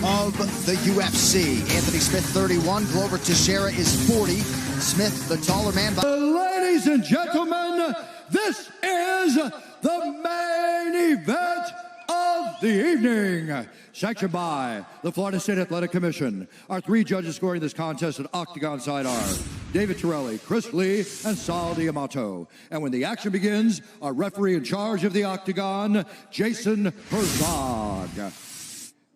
of the UFC. Anthony Smith, 31. Glover Teixeira is 40. Smith, the taller man. Ladies and gentlemen, this is the main event of the evening. Sanctioned by the Florida State Athletic Commission. Our three judges scoring this contest at Octagon side are David Torelli, Chris Lee, and Sal Diamato. And when the action begins, our referee in charge of the Octagon, Jason Herzog.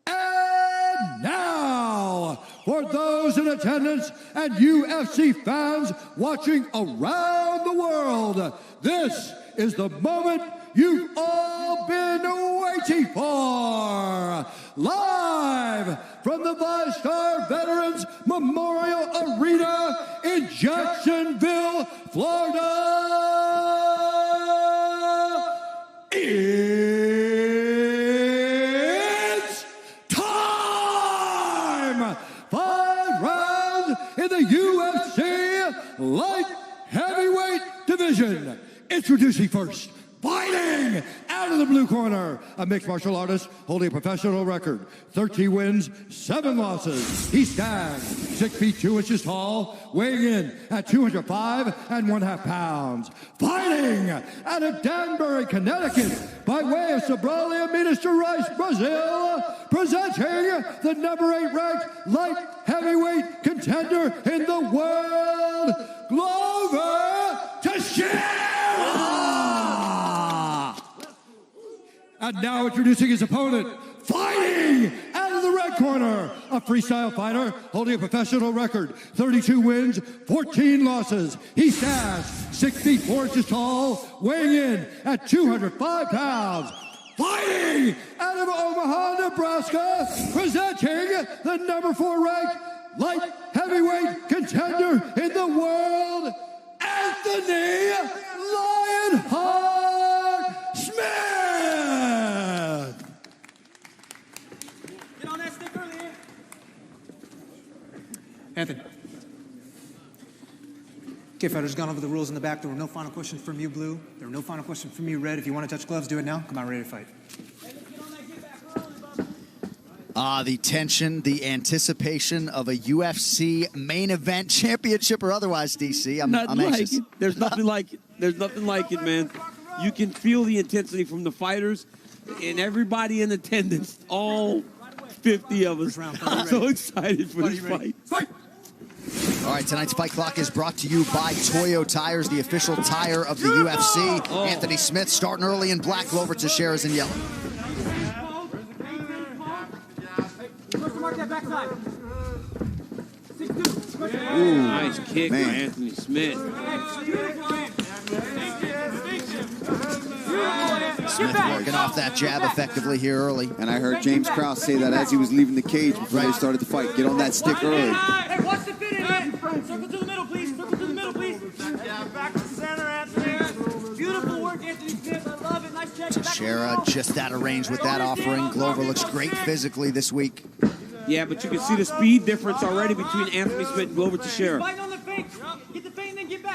And now, for those in attendance and UFC fans watching around the world, this is the moment you've all been waiting for. Live from the VyStar Veterans Memorial Arena in Jacksonville, Florida, it's time! 5 rounds in the UFC light heavyweight division. Introducing first, fighting out of the blue corner, a mixed martial artist holding a professional record, 13 wins, 7 losses. He stands 6 feet 2 inches tall, weighing in at 205 1/2 pounds. Fighting out of Danbury, Connecticut, by way of Sobralia, Minas Gerais, Brazil, presenting the number 8 ranked light heavyweight contender in the world, Glover Teixeira! And now introducing his opponent, fighting out of the red corner, a freestyle fighter holding a professional record, 32 wins, 14 losses. He stands 6 feet 4 inches tall, weighing in at 205 pounds. Fighting out of Omaha, Nebraska, presenting the number 4 ranked light heavyweight contender in the world, Anthony Lionheart Smith! Get on that stick early. Anthony. Okay, fighters, gone over the rules in the back. There were no final questions from you, Blue. There were no final questions from you, Red. If you want to touch gloves, do it now. Come on, ready to fight. The tension, the anticipation of a UFC main event, championship or otherwise, DC. I'm anxious. Like it. There's nothing like it. There's nothing like it, man. You can feel the intensity from the fighters and everybody in attendance, all 50 of us. I'm so excited for this fight. All right, tonight's fight clock is brought to you by Toyo Tires, the official tire of the UFC. Anthony Smith starting early in black, Glover Teixeira's in yellow. Ooh, nice kick by Anthony Smith. Smith working off that jab effectively here early. And I heard James Krause say that as he was leaving the cage before they started the fight. Get on that stick early. Hey, watch the fit in, man. Circle to the middle, please. Circle to the middle, please. Yeah, back to center, Anthony. Beautiful work, Anthony Smith. I love it. Nice check. Teixeira just out of range with that offering. Glover looks great physically this week. Yeah, but you can see the speed difference already between Anthony Smith and Glover Teixeira.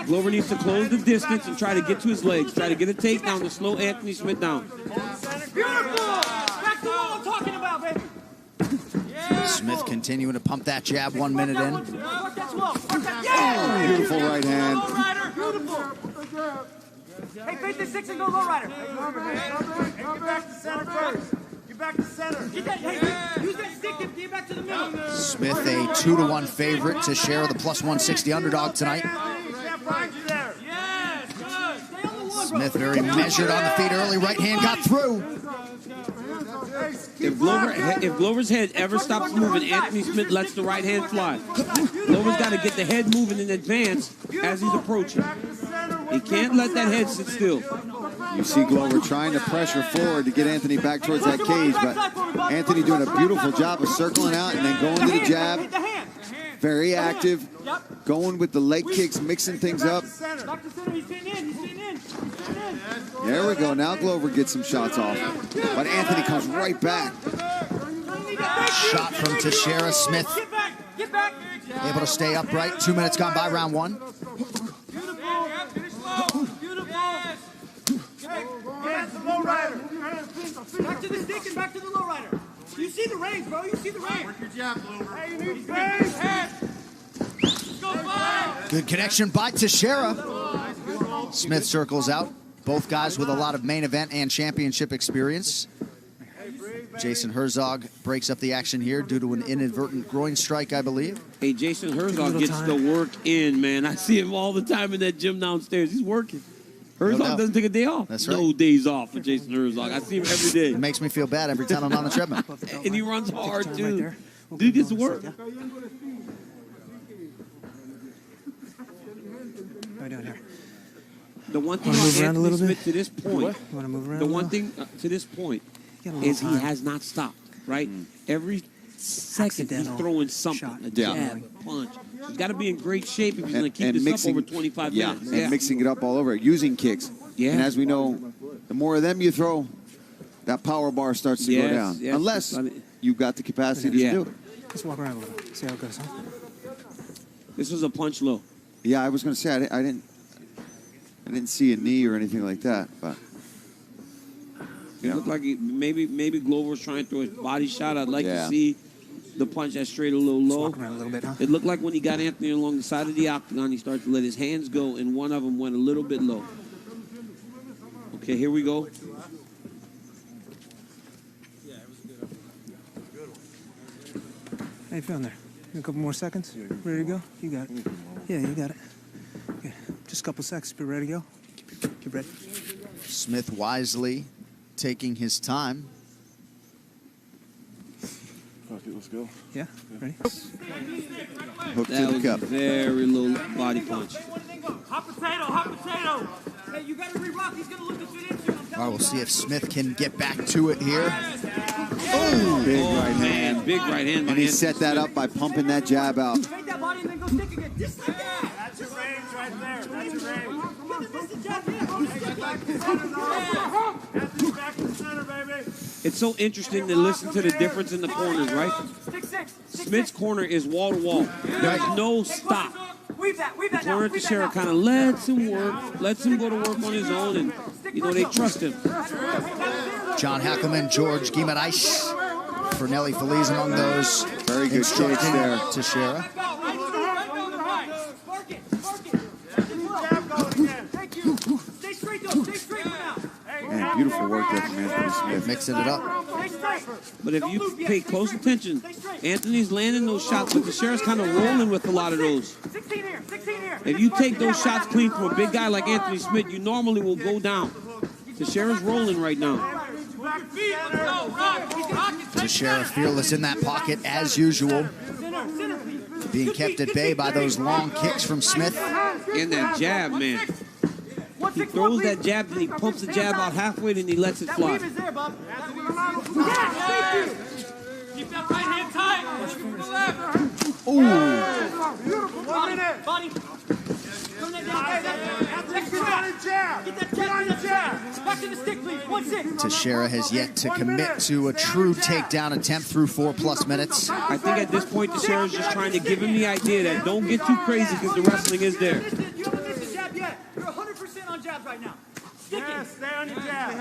Glover needs to close the distance and try to get to his legs. Try to get a takedown to slow Anthony Smith down. Beautiful! Back to what I'm talking about, baby. Smith continuing to pump that jab 1 minute in. Beautiful right hand. Beautiful. Hey, face the 6 and go low rider. Hey, get back to center first. Get back to center. Get that, hey, use that stick and get back to the middle. Smith a 2-1 favorite to share the plus 160 underdog tonight. Smith very measured on the feet early. Right hand got through. If Glover's head ever stops moving, Anthony Smith lets the right hand fly. Glover's got to get the head moving in advance as he's approaching. He can't let that head sit still. You see Glover trying to pressure forward to get Anthony back towards that cage, but Anthony doing a beautiful job of circling out and then going to the jab. Very active, going with the leg kicks, mixing things up. There we go. Now Glover gets some shots off, but Anthony comes right back. Shot from Teixeira. Smith able to stay upright. 2 minutes gone by, round 1. Back to the stick and back to the low rider. You see the range, bro. You see the range. Work your jab, Glover. Hey, you need space. Head. Go five. Good connection by Teixeira. Smith circles out. Both guys with a lot of main event and championship experience. Jason Herzog breaks up the action here due to an inadvertent groin strike, I believe. Hey, Jason Herzog gets the work in, man. I see him all the time in that gym downstairs. He's working. Herzog doesn't take a day off. That's right. No days off for Jason Herzog. I see him every day. It makes me feel bad every time I'm on the treadmill. And he runs hard, too. Dude gets to work. How we doing here? The one thing Wanna move about around a little Anthony bit? Smith to this point, You want to move around? the a one little? thing to this point Get a little is he time. has not stopped, right? Every second he's Accidental throwing something, shot. a Yeah. jab, a punch. He's got to be in great shape if he's going to keep And this mixing- up over 25 Yeah, minutes. and mixing it up all over, using kicks. Yeah. And as we know, the more of them you throw, that power bar starts to go Yes, down. yes. Unless I mean- you've got the capacity Yeah. to do it. Let's walk around a little. See how it goes, huh? This was a punch low. Yeah, I was going to say I didn't see a knee or anything like that, but It looked like maybe Glover was trying to throw his body shot. I'd like Yeah. to see the punch that straight a little Let's low. walk around a little bit, huh? It looked like when he got Anthony along the side of the octagon, he started to let his hands go, and one of them went a little bit low. Okay, here we go. How you feeling there? A couple more seconds? Ready to go? You got it. Yeah, you got it. Okay. Just a couple seconds. Be ready to go. Keep ready. Smith wisely taking his time. Fuck it, let's go. Yeah? Ready? hook to That the was cup. a very low body punch. Hot potato, hot potato. Hey, you got to re-rock. He's going to look to fit into it. All right, we'll see if Smith can get back to it here. Big Oh, right man, hand. big right hand by And he Anthony set that Smith. up by pumping that jab out. Take that body and then go stick again. Just like that. That's your range right there. That's your range. Get the distance jab here, bro. Stick back to center, back to center, baby. It's so interesting to listen to the difference in the corners, right? Stick six. Smith's corner is wall to wall. There's no stop. Weave that now. Corner Teixeira kind of lets him work, lets him go to work on his own, and, they trust him. John Hackelman, George Guimaraes, Fernelli Feliz among those. Very good kicks instructing there. Teixeira. Stay straight though. Stay straight for now. Man, beautiful work there from Anthony Smith. Mixing it up. Stay straight. But if you pay close attention, Anthony's landing those shots, but Teixeira's kind of rolling with a lot of those. 16 here. 16 here. If you take those shots clean from a big guy like Anthony Smith, you normally will go down. Teixeira's rolling right now. Teixeira fearless in that pocket as usual. Being kept at bay by those long kicks from Smith. And that jab, man. He throws that jab, then he pumps the jab out halfway, then he lets it fly. Keep that right hand tight. Push from the left. Ooh. 1 minute. Body. Turn that down. Get that jab. Back to the stick, please. 1-6. Teixeira has yet to commit to a true takedown attempt through 4+ minutes. I think at this point, Teixeira's just trying to give him the idea that don't get too crazy because the wrestling is there. You haven't missed a jab yet. You're 100% on jabs right now. Stick it. Stay on your jab. Say it.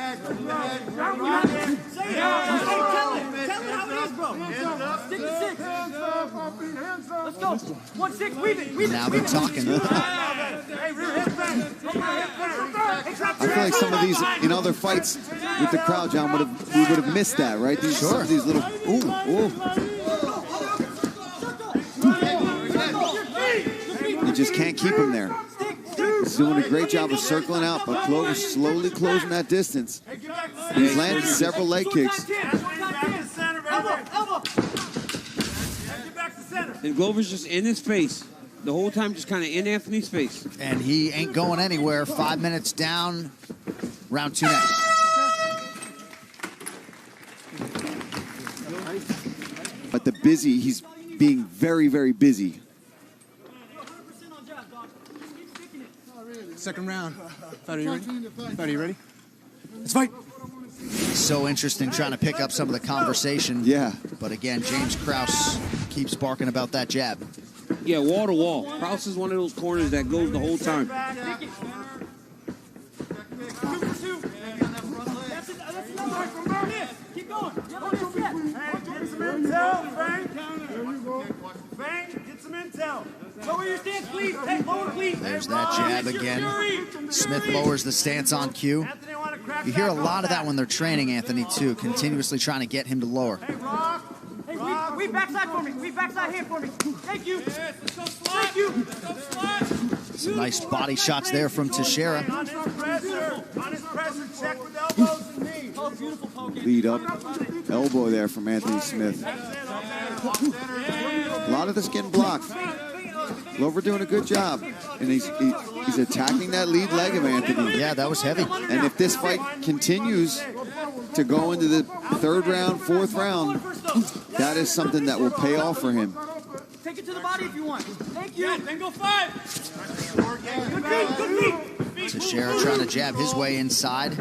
Tell it how it is, bro. Stick to 6. Let's go. 1-6. Weave it. Now they're talking. I feel like some of these in other fights with the crowd, John, we would have missed that, right? Some of these little You just can't keep him there. He's doing a great job of circling out, but Glover slowly closing that distance. He's landed several leg kicks. And Glover's just in his face. The whole time just kind of in Anthony's face. And he ain't going anywhere. 5 minutes down. Round 2 next. But he's being very, very busy. Second round. Fighter, you ready? Fighter, you ready? Let's fight. So interesting trying to pick up some of the conversation. Yeah. But again, James Krause keeps barking about that jab. Yeah, wall to wall. Krause is one of those corners that goes the whole time. Keep Keep going. You haven't missed yet. Hey, get some intel, Frank. There you go. Frank, get some intel. Lower your stance, please. Hey, lower, please. There's that jab again. Smith lowers the stance on cue. You hear a lot of that when they're training Anthony, too, continuously trying to get him to lower. Hey, Rock. Hey, weave backside for me. Weave backside hand for me. Thank you. Thank you. Some nice body shots there from Teixeira. On his pressure, check with elbows and knees. Oh, beautiful poking. Lead up elbow there from Anthony Smith. A lot of this getting blocked. Glover doing a good job. And he's attacking that lead leg of Anthony. Yeah, that was heavy. And if this fight continues to go into the third round, fourth round, that is something that will pay off for him. Take it to the body if you want. Thank you. Then go 5. Good feet. Teixeira trying to jab his way inside.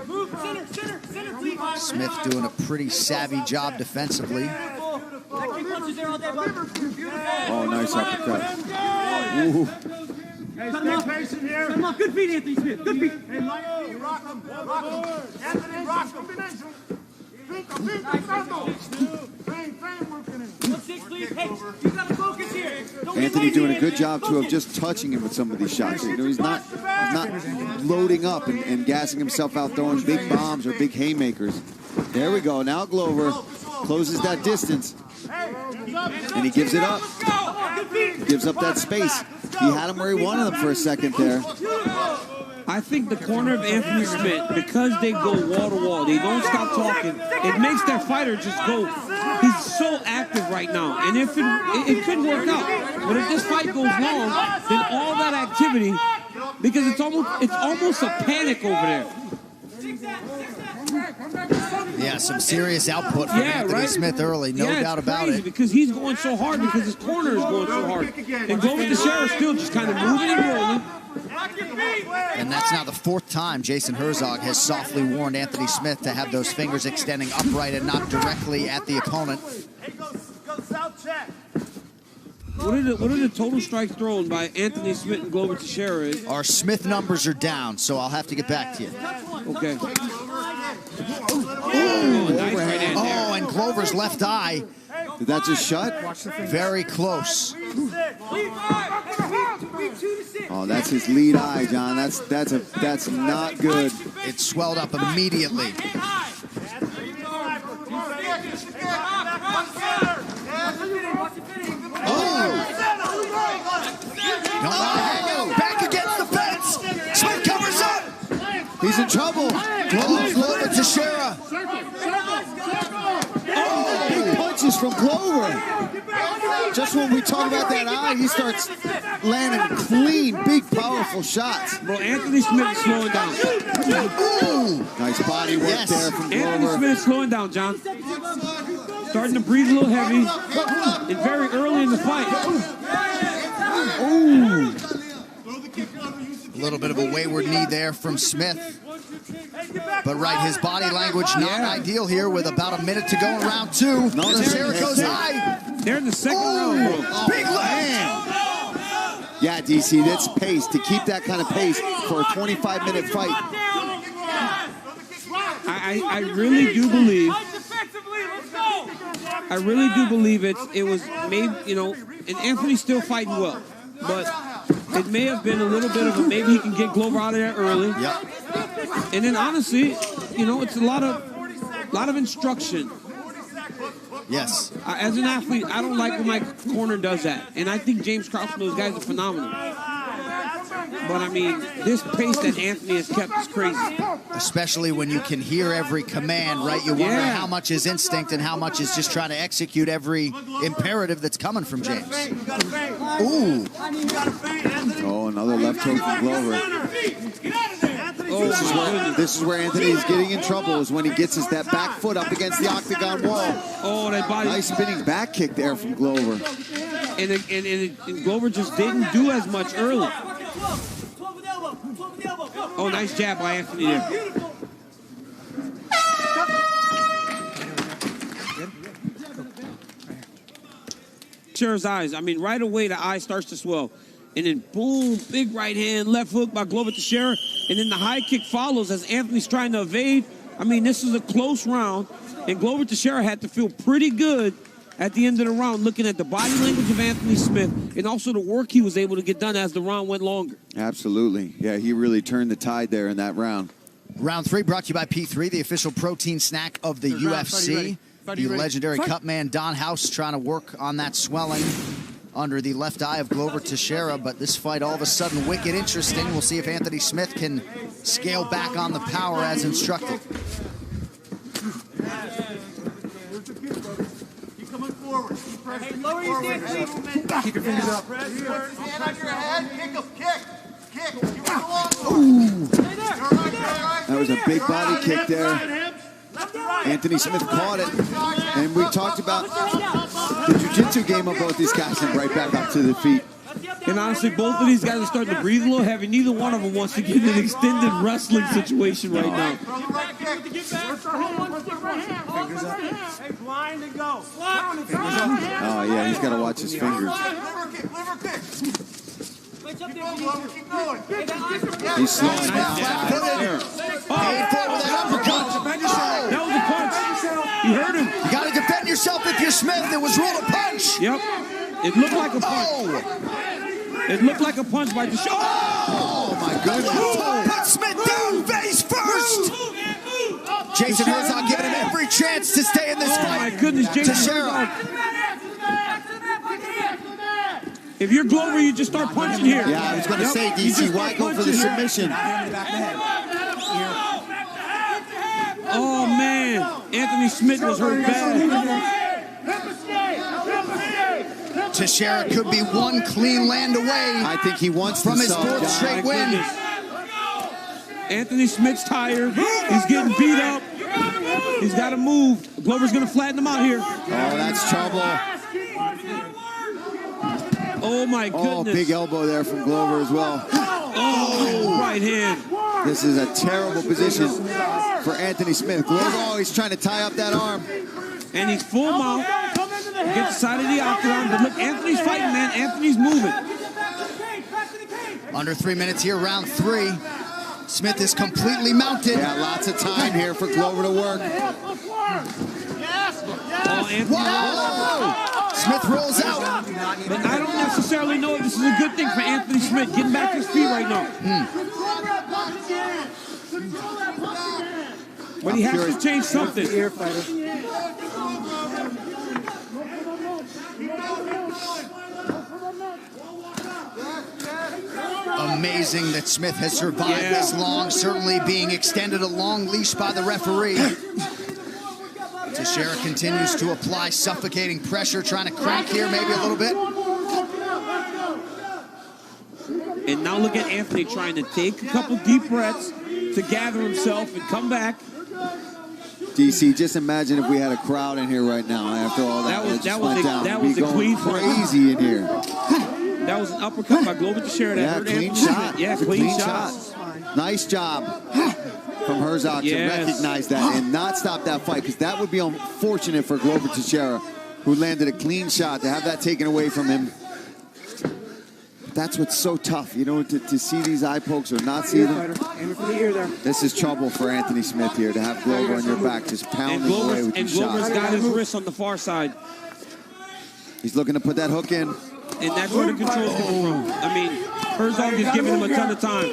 Move, center, please. Smith doing a pretty savvy job defensively. That kick punches there all day, bud. Beautiful. Oh, nice uppercut. Ooh. Hey, stay patient here. Come on, good feet, Anthony Smith. Good feet. Hey, rock him. Anthony, rock him. Anthony doing a good job too of just touching him with some of these shots. You know, he's not loading up and gassing himself out, throwing big bombs or big haymakers. There we go. Now Glover closes that distance, and he gives it up. Gives up that space. He had him where he wanted him for a second there. I think the corner of Anthony Smith, because they go wall to wall, they don't stop talking, it makes their fighter just go. He's so active right now, and if it could work out, but if this fight goes long, then all that activity, because it's almost a panic over there. Yeah, some serious output from Anthony Smith early, no doubt about it. Because he's going so hard because his corner is going so hard. And Glover Teixeira still just kind of moving and rolling. And that's now the fourth time Jason Herzog has softly warned Anthony Smith to have those fingers extending upright and not directly at the opponent. What are the total strikes thrown by Anthony Smith and Glover Teixeira? Our Smith numbers are down, so I'll have to get back to you. Okay. Oh, and Glover's left eye. Did that just shut? Very close. Oh, that's his lead eye, John. That's not good. It swelled up immediately. Oh! Back against the fence. Smith covers up. He's in trouble. Glover Teixeira. Oh, big punches from Glover. Just when we talk about that eye, he starts landing clean, big, powerful shots. Bro, Anthony Smith is slowing down. Ooh. Nice body work there from Glover. Anthony Smith is slowing down, John. Starting to breathe a little heavy and very early in the fight. Ooh. A little bit of a wayward knee there from Smith. But his body language not ideal here with about a minute to go in round 2. Teixeira goes high. They're in the second round, bro. Big left. Yeah, DC, that's pace. To keep that kind of pace for a 25-minute fight. I really do believe. I really do believe it was maybe, and Anthony's still fighting well, but it may have been a little bit of maybe he can get Glover out of there early. Yep. And then honestly, it's a lot of instruction. Yes. As an athlete, I don't like when my corner does that, and I think James Krause and those guys are phenomenal. But I mean, this pace that Anthony has kept is crazy. Especially when you can hear every command, right? You wonder how much is instinct and how much is just trying to execute every imperative that's coming from James. Ooh. Oh, another left hook from Glover. This is where Anthony is getting in trouble, is when he gets that back foot up against the octagon wall. Oh, that body. Nice spinning back kick there from Glover. And Glover just didn't do as much early. Oh, nice jab by Anthony there. Teixeira's eyes. I mean, right away the eye starts to swell. And then boom, big right hand, left hook by Glover Teixeira. And then the high kick follows as Anthony's trying to evade. I mean, this is a close round. And Glover Teixeira had to feel pretty good at the end of the round, looking at the body language of Anthony Smith and also the work he was able to get done as the round went longer. Absolutely. Yeah, he really turned the tide there in that round. Round 3 brought to you by P3, the official protein snack of the UFC. The legendary cut man Don House trying to work on that swelling under the left eye of Glover Teixeira, but this fight all of a sudden wicked interesting. We'll see if Anthony Smith can scale back on the power as instructed. Keep coming forward. Keep pressing. Hey, lower your stance, please. Keep your fingers up. Hand on your head. Kick. Kick. You want to go on. That was a big body kick there. Anthony Smith caught it, and we talked about the jiu-jitsu game of both these guys and right back up to the feet. And honestly, both of these guys are starting to breathe a little heavy. Neither one of them wants to get in an extended wrestling situation right now. Hey, blind and go. Oh, yeah, he's got to watch his fingers. He's slowing down. That was a punch. You heard him. You got to defend yourself if you're Smith. It was roll a punch. Yep. It looked like a punch. It looked like a punch by Destroi. Oh, my goodness. Put Smith down face first. Jason Herzog giving him every chance to stay in this fight. Oh, my goodness, Jason Herzog. If you're Glover, you just start punching here. Yeah, I was going to say, DC, why go for the submission? Oh, man. Anthony Smith was hurt bad. Teixeira could be one clean land away. I think he wants from his solve, 4th straight win. Anthony Smith's tired. He's getting beat up. He's got to move. Glover's going to flatten him out here. Oh, that's trouble. Oh, my goodness. Oh, big elbow there from Glover as well. Oh, right hand. This is a terrible position for Anthony Smith. Glover always trying to tie up that arm. And he's full mount. Gets the side of the octagon. But look, Anthony's fighting, man. Anthony's moving. Under 3 minutes here, round 3. Smith is completely mounted. Yeah, lots of time here for Glover to work. Oh, Anthony. Whoa! Smith rolls out. But I don't necessarily know if this is a good thing for Anthony Smith getting back to his feet right now. But he has to change something. Amazing that Smith has survived this long, certainly being extended a long leash by the referee. Teixeira continues to apply suffocating pressure, trying to crack here maybe a little bit. And now look at Anthony trying to take a couple deep breaths to gather himself and come back. DC, just imagine if we had a crowd in here right now after all that. That was a clean crazy in here. That was an uppercut by Glover Teixeira. Yeah, clean shot. Yeah, clean shot. Nice job from Herzog to recognize that and not stop that fight, because that would be unfortunate for Glover Teixeira, who landed a clean shot, to have that taken away from him. That's what's so tough, you know, to see these eye pokes or not see them. This is trouble for Anthony Smith here, to have Glover on your back, just pounding away with your shots. And Glover's got his wrist on the far side. He's looking to put that hook in. And that's where the control's coming from. I mean, Herzog is giving him a ton of time.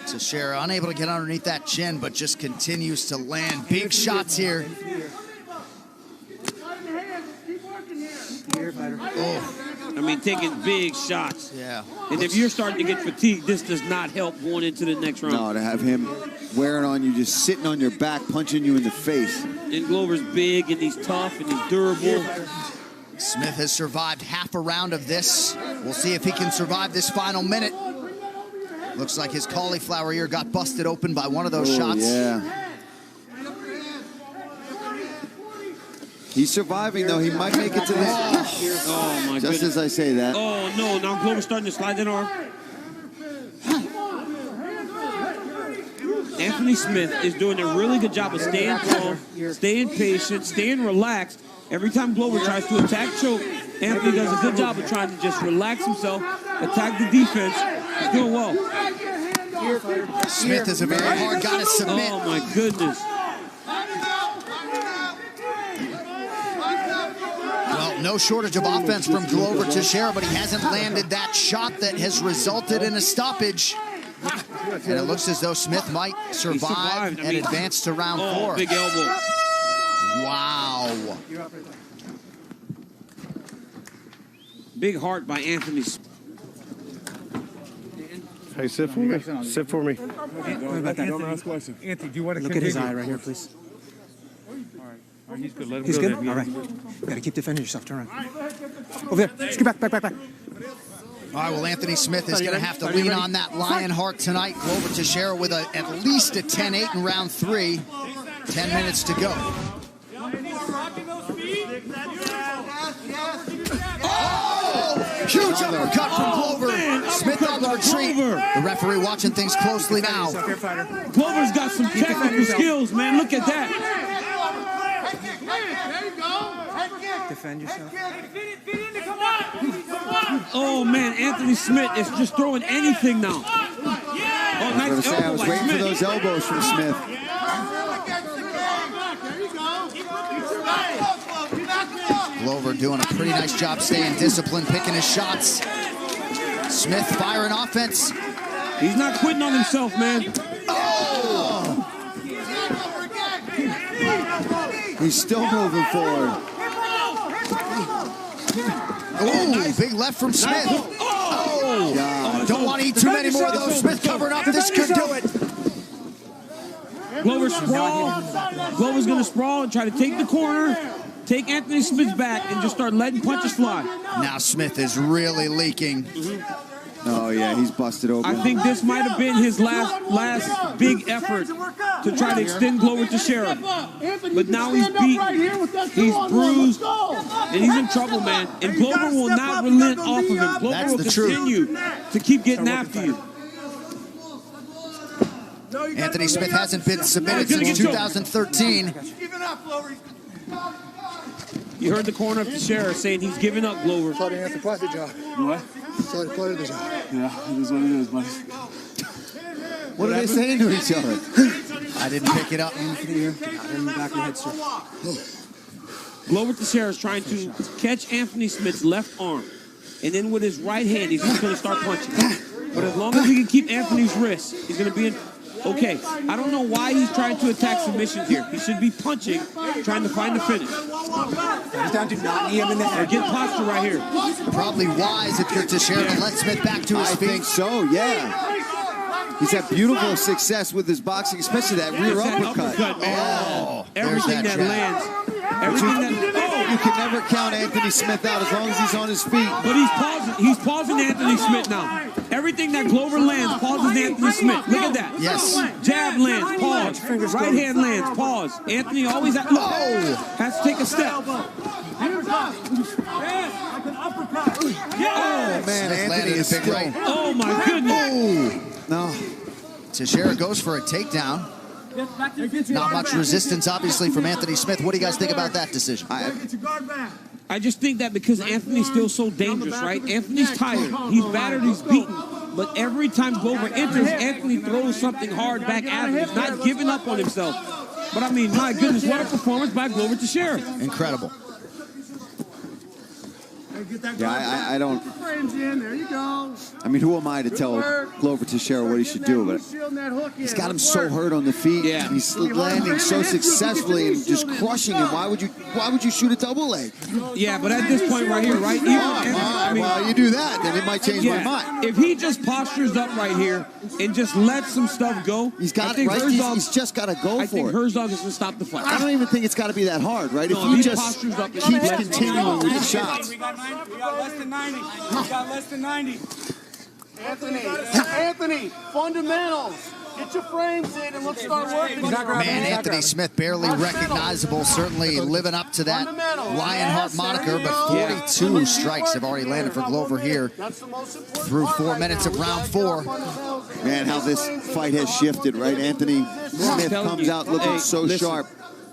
Teixeira unable to get underneath that chin, but just continues to land big shots here. Oh, I mean, taking big shots. Yeah. And if you're starting to get fatigued, this does not help going into the next round. No, to have him wearing on you, just sitting on your back, punching you in the face. And Glover's big, and he's tough, and he's durable. Smith has survived half a round of this. We'll see if he can survive this final minute. Looks like his cauliflower ear got busted open by one of those shots. Yeah. He's surviving, though. He might make it to this. Oh, my goodness. Just as I say that. Oh, no. Now Glover's starting to slide that arm. Anthony Smith is doing a really good job of staying calm, staying patient, staying relaxed. Every time Glover tries to attack choke, Anthony does a good job of trying to just relax himself, attack the defense. He's doing well. Smith is a very hard guy to submit. Oh, my goodness. Well, no shortage of offense from Glover Teixeira, but he hasn't landed that shot that has resulted in a stoppage. And it looks as though Smith might survive and advance to round 4. Big elbow. Wow. Big heart by Anthony. Hey, sit for me. Sit for me. What about that? Anthony, do you want to Look at his eye right here, please. All right, he's good. Let him He's go good? there. All right. You gotta keep defending yourself. Turn around. Over there. Just get back. All right, well, Anthony Smith is going to have to lean on that lion heart tonight. Glover Teixeira with at least a 10-8 in round 3. 10 minutes to go. Oh! Huge uppercut from Glover. Smith on the retreat. The referee watching things closely now. Glover's got some technical skills, man. Look at that. Defend yourself. Oh, man, Anthony Smith is just throwing anything now. Oh, nice elbow I was by waiting for Smith. those elbows from Smith. Glover doing a pretty nice job staying disciplined, picking his shots. Smith firing offense. He's not quitting on himself, man. Oh! He's still moving forward. Oh, big left from Smith. Oh! Don't want to eat too many more of those. Smith covering up. This could do it. Glover sprawl. Glover's going to sprawl and try to take the corner, take Anthony Smith's back, and just start letting punches fly. Now Smith is really leaking. Oh, yeah, he's busted open. I think this might have been his last big effort to try to extend Glover Teixeira. But now he's beaten, he's bruised, and he's in trouble, man. And Glover will not relent off of him. Glover will continue to keep getting after you. Anthony Smith hasn't been submitted since 2013. You heard the corner of Teixeira saying he's giving up, Glover. What? Yeah, it is what it is, buddy. what are they saying to each other? I didn't pick it up. Glover Teixeira is trying to catch Anthony Smith's left arm. And then with his right hand, he's just going to start punching. But as long as he can keep Anthony's wrist, he's going to be in. Okay, I don't know why he's trying to attack submissions here. He should be punching, trying to find the finish. He's down to not knee him in the head. Get posture right here. Probably wise if you're Teixeira to let Smith back to his I feet. think so, yeah. He's had beautiful success with his boxing, especially that rear That uppercut. man. Oh, Everything there's that that lands. Everything that. You can never count Anthony Smith out as long as he's on his feet. But he's pausing Anthony Smith now. Everything that Glover lands pauses Anthony Smith. Look at that. Yes. Jab lands, pause. Right hand lands, pause. Anthony always has to take a step. Oh, man, Smith Anthony landed is a big right. Oh my goodness. No. Teixeira goes for a takedown. Not much resistance, obviously, from Anthony Smith. What do you guys think about that decision? I just think that because Anthony's still so dangerous, right? Anthony's tired. He's battered, he's beaten. But every time Glover enters, Anthony throws something hard back at him. He's not giving up on himself. But I mean, my goodness, what a performance by Glover Teixeira. Incredible. Yeah, I don't. I mean, who am I to tell Glover Teixeira what he should do? But he's got him so hurt on the feet. Yeah. He's landing so successfully and just crushing him. Why would you shoot a double leg? Yeah, but at this point right here, right? Well, you do that, then it might change my mind. If he just postures up right here and just lets some stuff go, He's got I it think right. Herzog, He's just got to go I for think it. Herzog is going to stop the fight. I don't even think it's got to be that hard, right? No, If he he just postures up and keeps lets it continuing with the shots. We got less than 90. We got less than 90. Anthony, fundamentals. Get your frames in and let's start working. Man, Anthony Smith barely recognizable, certainly living up to that Lionheart moniker, but 42 strikes have already landed for Glover here through 4 minutes of round 4. Man, how this fight has shifted, right? Anthony Smith comes out looking so sharp.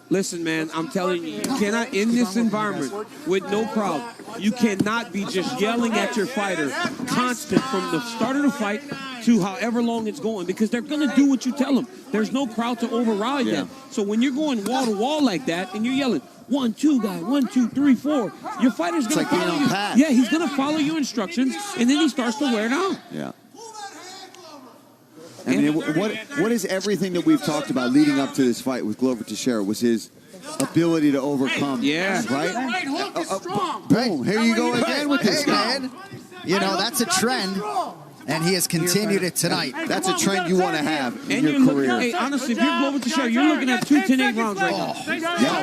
Listen, man, I'm telling you, you cannot, in this environment, with no crowd, You cannot be just yelling at your fighter constant from the start of the fight to however long it's going, because they're going to do what you tell them. There's no crowd to override them. So when you're going wall to wall like that and you're yelling, 1, 2, guy, 1, 2, 3, 4, your fighter's going to follow you. Yeah, he's going to follow your instructions, and then he starts to wear down. Yeah. I mean, what is everything that we've talked about leading up to this fight with Glover Teixeira was his ability to overcome. Yeah. Right? Boom. Here you go again with this guy. Man. You know, that's a trend, and he has continued it tonight. That's a trend you want to have in And your career. Hey, honestly, if you're Glover Teixeira, you're looking at 2 10-8 rounds right now.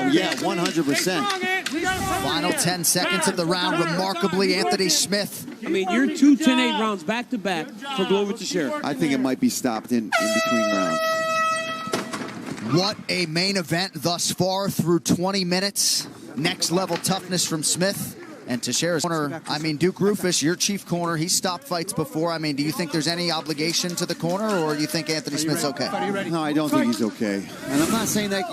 Yeah, 100%. Final 10 seconds of the round. Remarkably, Anthony Smith. I mean, you're 2 10-8 rounds back-to-back for Glover Teixeira. I think it might be stopped in between rounds. What a main event thus far through 20 minutes. Next level toughness from Smith. And Teixeira's corner, I mean, Duke Rufus, your chief corner, he's stopped fights before. I mean, do you think there's any obligation to the corner, or do you think Anthony Smith's okay? No, I don't think he's okay. And I'm not saying that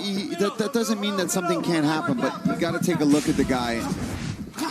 that doesn't mean that something can't happen, but you got to take a look at the guy.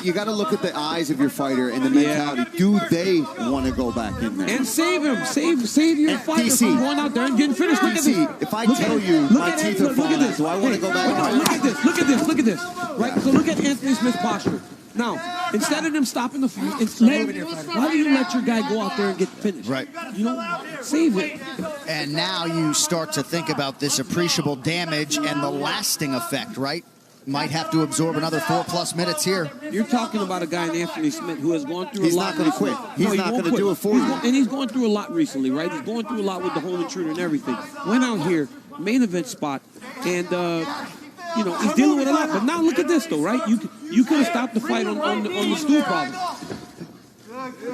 You got to look at the eyes of your fighter and the mentality. Do they want to go back in there? And save him. Save your fighter from going out there and getting finished. Look at this. If I tell you my teeth are falling out, do I want to go back? Look at this. Look at this. Look at this. Right? So look at Anthony Smith's posture. Now, instead of them stopping the fight, why do you let your guy go out there and get finished? Right. You know, save it. And now you start to think about this appreciable damage and the lasting effect, right? Might have to absorb another 4+ minutes here. You're talking about a guy in Anthony Smith who has gone through a lot. He's not going to quit. He's not going to do it for you. And he's going through a lot recently, right? He's going through a lot with the home intruder and everything. Went out here, main event spot, and you know, he's dealing with a lot. But now look at this, though, right? You could have stopped the fight on the stool problem.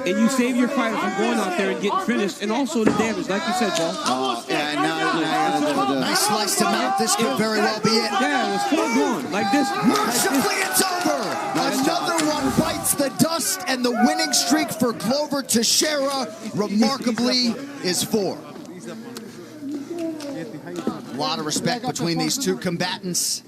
And you save your fighter from going out there and getting finished, and also the damage, like you said, Paul. Nice slice to mount. This could very well be it. Yeah, it was full blown. Like this. Mercifully, it's over. Another one bites the dust, and the winning streak for Glover Teixeira, remarkably, is 4. A lot of respect between these two combatants.